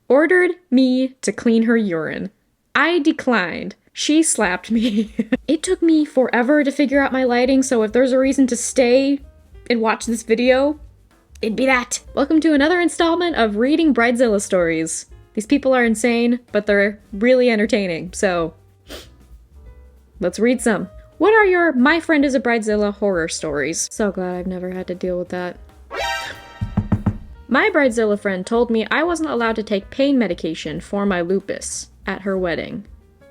ordered me to clean her urine. I declined. She slapped me. It took me forever to figure out my lighting, so if there's a reason to stay and watch this video, it'd be that. Welcome to another installment of reading Bridezilla stories. These people are insane, but they're really entertaining, so let's read some. What are your My Friend is a Bridezilla horror stories? So glad I've never had to deal with that. My Bridezilla friend told me I wasn't allowed to take pain medication for my lupus at her wedding.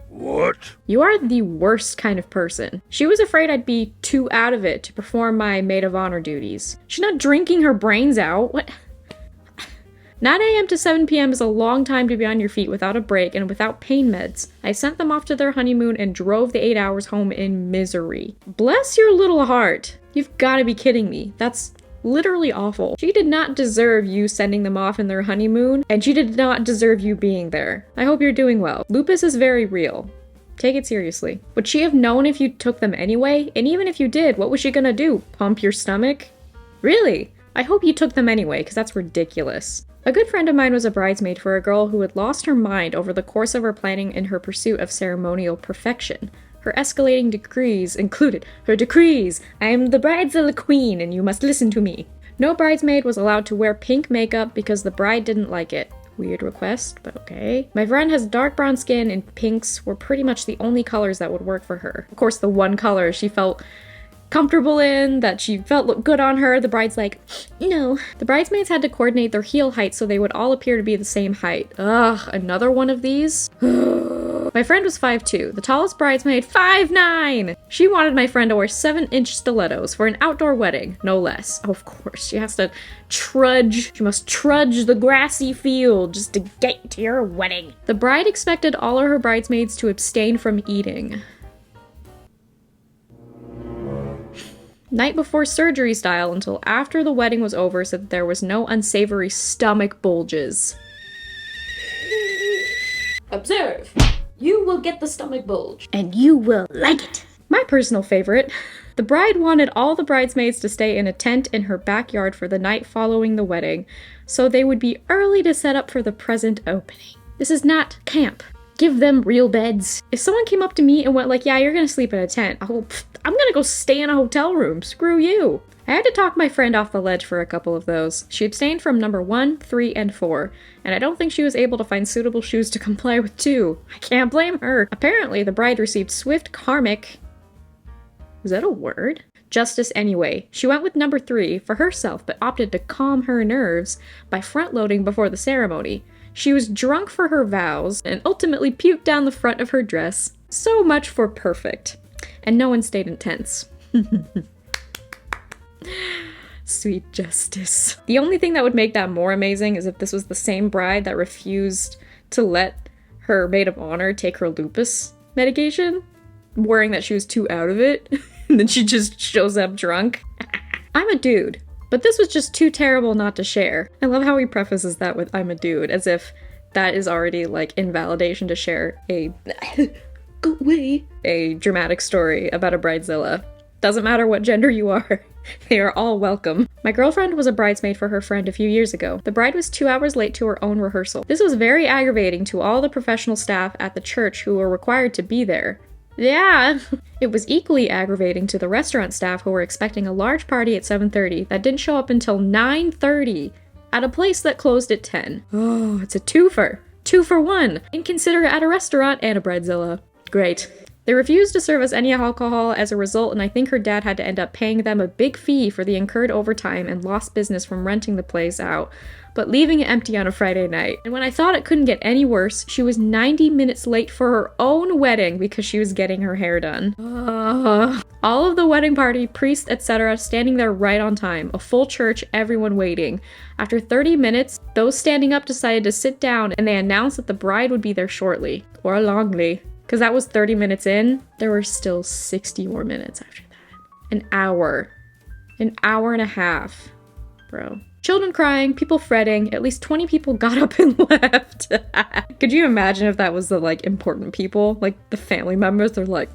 What? You are the worst kind of person. She was afraid I'd be too out of it to perform my maid of honor duties. She's not drinking her brains out. What? 9 a.m. to 7 p.m. is a long time to be on your feet without a break and without pain meds. I sent them off to their honeymoon and drove the 8 hours home in misery. Bless your little heart. You've got to be kidding me. That's literally awful. She did not deserve you sending them off in their honeymoon, and she did not deserve you being there. I hope you're doing well. Lupus is very real. Take it seriously. Would she have known if you took them anyway? And even if you did, what was she gonna do? Pump your stomach? Really? I hope you took them anyway, because that's ridiculous. A good friend of mine was a bridesmaid for a girl who had lost her mind over the course of her planning in her pursuit of ceremonial perfection. Her escalating decrees included her decrees: I am the Bridezilla queen and you must listen to me. No bridesmaid was allowed to wear pink makeup because the bride didn't like it. Weird request, but okay. My friend has dark brown skin and pinks were pretty much the only colors that would work for her. Of course, the one color she felt comfortable in, that she felt looked good on her, the bride's like, no. The bridesmaids had to coordinate their heel height so they would all appear to be the same height. Ugh, another one of these? My friend was 5'2", the tallest bridesmaid 5'9". She wanted my friend to wear 7-inch stilettos for an outdoor wedding, no less. Oh, of course, she has to trudge. She must trudge the grassy field just to get to your wedding. The bride expected all of her bridesmaids to abstain from eating. Night before surgery style until after the wedding was over so that there was no unsavory stomach bulges. Observe. You will get the stomach bulge. And you will like it. My personal favorite. The bride wanted all the bridesmaids to stay in a tent in her backyard for the night following the wedding, so they would be early to set up for the present opening. This is not camp. Give them real beds. If someone came up to me and went like, yeah, you're gonna sleep in a tent, I'm gonna go stay in a hotel room. Screw you. I had to talk my friend off the ledge for a couple of those. She abstained from number 1, 3, and 4, and I don't think she was able to find suitable shoes to comply with 2. I can't blame her. Apparently, the bride received swift karmic... is that a word? Justice anyway. She went with number 3 for herself, but opted to calm her nerves by front-loading before the ceremony. She was drunk for her vows, and ultimately puked down the front of her dress. So much for perfect. And no one stayed in tents. Sweet justice. The only thing that would make that more amazing is if this was the same bride that refused to let her maid of honor take her lupus medication, worrying that she was too out of it, and then she just shows up drunk. I'm a dude, but this was just too terrible not to share. I love how he prefaces that with I'm a dude, as if that is already like invalidation to share a go away, a dramatic story about a bridezilla. Doesn't matter what gender you are. They are all welcome. My girlfriend was a bridesmaid for her friend a few years ago. The bride was 2 hours late to her own rehearsal. This was very aggravating to all the professional staff at the church who were required to be there. Yeah. It was equally aggravating to the restaurant staff who were expecting a large party at 7:30 that didn't show up until 9:30 at a place that closed at 10. Oh, it's a twofer. 2 for 1. Inconsiderate at a restaurant and a bridezilla. Great. They refused to serve us any alcohol as a result, and I think her dad had to end up paying them a big fee for the incurred overtime and lost business from renting the place out, but leaving it empty on a Friday night. And when I thought it couldn't get any worse, she was 90 minutes late for her own wedding because she was getting her hair done. All of the wedding party, priests, etc. standing there right on time. A full church, everyone waiting. After 30 minutes, those standing up decided to sit down and they announced that the bride would be there shortly. Or longly. Because that was 30 minutes in, there were still 60 more minutes after that. An hour. An hour and a half. Bro. Children crying, people fretting, at least 20 people got up and left. Could you imagine if that was the, like, important people? Like, the family members, they're like,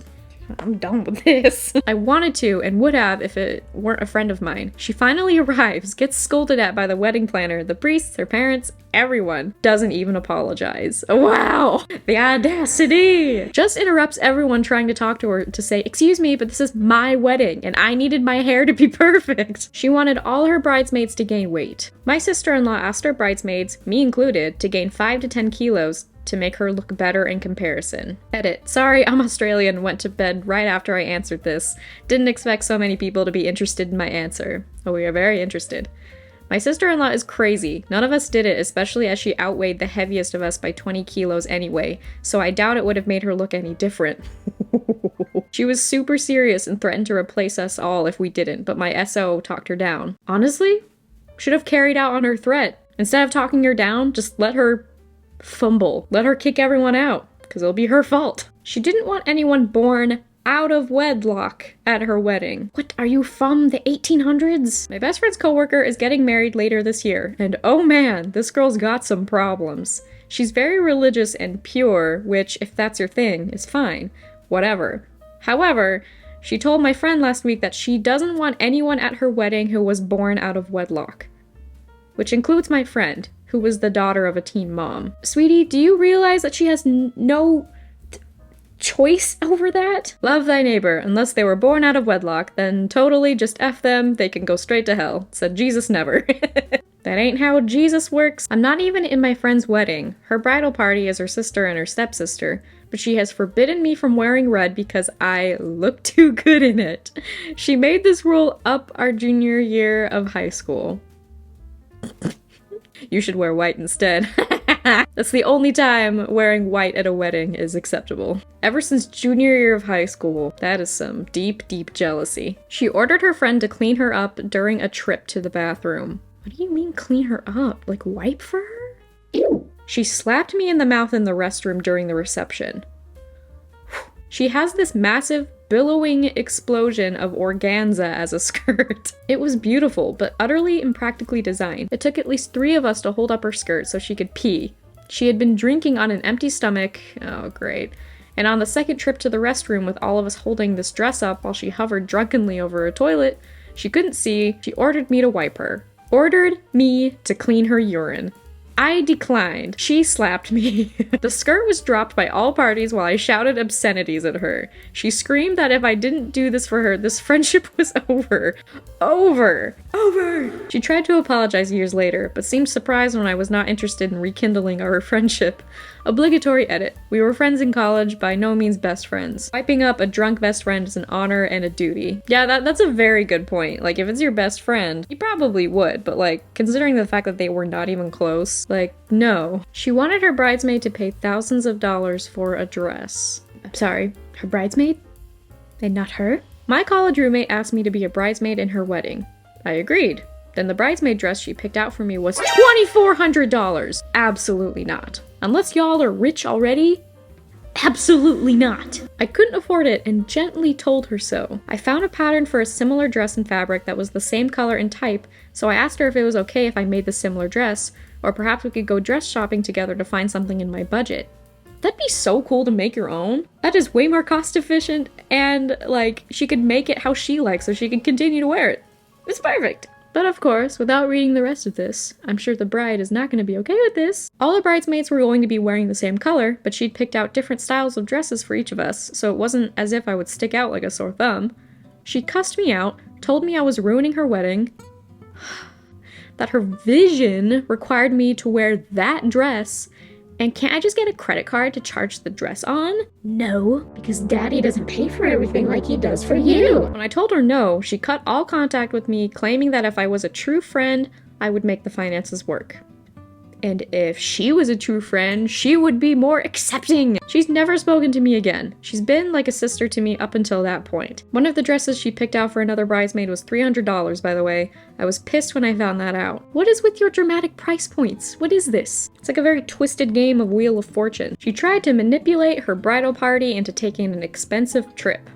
I'm done with this. I wanted to and would have if it weren't a friend of mine. She finally arrives, gets scolded at by the wedding planner, the priests, her parents, everyone. Doesn't even apologize. Wow! The audacity! Just interrupts everyone trying to talk to her to say, "Excuse me, but this is my wedding and I needed my hair to be perfect." She wanted all her bridesmaids to gain weight. My sister-in-law asked her bridesmaids, me included, to gain 5 to 10 kilos to make her look better in comparison. Edit. Sorry, I'm Australian and went to bed right after I answered this. Didn't expect so many people to be interested in my answer. Oh, we are very interested. My sister-in-law is crazy. None of us did it, especially as she outweighed the heaviest of us by 20 kilos anyway, so I doubt it would have made her look any different. She was super serious and threatened to replace us all if we didn't, but my SO talked her down. Honestly, should have carried out on her threat. Instead of talking her down, just let her fumble. Let her kick everyone out, because it'll be her fault. She didn't want anyone born out of wedlock at her wedding. What, are you from the 1800s? My best friend's coworker is getting married later this year, and oh man, this girl's got some problems. She's very religious and pure, which, if that's your thing, is fine. Whatever. However, she told my friend last week that she doesn't want anyone at her wedding who was born out of wedlock. Which includes my friend, who was the daughter of a teen mom. Sweetie, do you realize that she has no choice over that? Love thy neighbor. Unless they were born out of wedlock, then totally just F them, they can go straight to hell. Said Jesus never. That ain't how Jesus works. I'm not even in my friend's wedding. Her bridal party is her sister and her stepsister, but she has forbidden me from wearing red because I look too good in it. She made this rule up our junior year of high school. You should wear white instead. That's the only time wearing white at a wedding is acceptable. Ever since junior year of high school, that is some deep, deep jealousy. She ordered her friend to clean her up during a trip to the bathroom. What do you mean clean her up? Like wipe for her? Ew. She slapped me in the mouth in the restroom during the reception. She has this massive billowing explosion of organza as a skirt. It was beautiful, but utterly impractically designed. It took at least 3 of us to hold up her skirt so she could pee. She had been drinking on an empty stomach. Oh, great. And on the second trip to the restroom with all of us holding this dress up while she hovered drunkenly over a toilet, she couldn't see. She ordered me to wipe her. Ordered me to clean her urine. I declined. She slapped me. The skirt was dropped by all parties while I shouted obscenities at her. She screamed that if I didn't do this for her, this friendship was over. Over. She tried to apologize years later, but seemed surprised when I was not interested in rekindling our friendship. Obligatory edit. We were friends in college, by no means best friends. Wiping up a drunk best friend is an honor and a duty. Yeah, that's a very good point. Like, if it's your best friend, you probably would, but like, considering the fact that they were not even close, like, no. She wanted her bridesmaid to pay thousands of dollars for a dress. I'm sorry, her bridesmaid? And not her? My college roommate asked me to be a bridesmaid in her wedding. I agreed. Then the bridesmaid dress she picked out for me was $2,400. Absolutely not. Unless y'all are rich already, absolutely not. I couldn't afford it and gently told her so. I found a pattern for a similar dress and fabric that was the same color and type, so I asked her if it was okay if I made the similar dress, or perhaps we could go dress shopping together to find something in my budget. That'd be so cool to make your own. That is way more cost efficient, and like, she could make it how she likes so she can continue to wear it. It's perfect. But of course, without reading the rest of this, I'm sure the bride is not going to be okay with this. All the bridesmaids were going to be wearing the same color, but she'd picked out different styles of dresses for each of us, so it wasn't as if I would stick out like a sore thumb. She cussed me out, told me I was ruining her wedding, that her vision required me to wear that dress, and can't I just get a credit card to charge the dress on? No, because daddy doesn't pay for everything like he does for you. When I told her no, she cut all contact with me, claiming that if I was a true friend, I would make the finances work. And if she was a true friend, she would be more accepting. She's never spoken to me again. She's been like a sister to me up until that point. One of the dresses she picked out for another bridesmaid was $300, by the way. I was pissed when I found that out. What is with your dramatic price points? What is this? It's like a very twisted game of Wheel of Fortune. She tried to manipulate her bridal party into taking an expensive trip.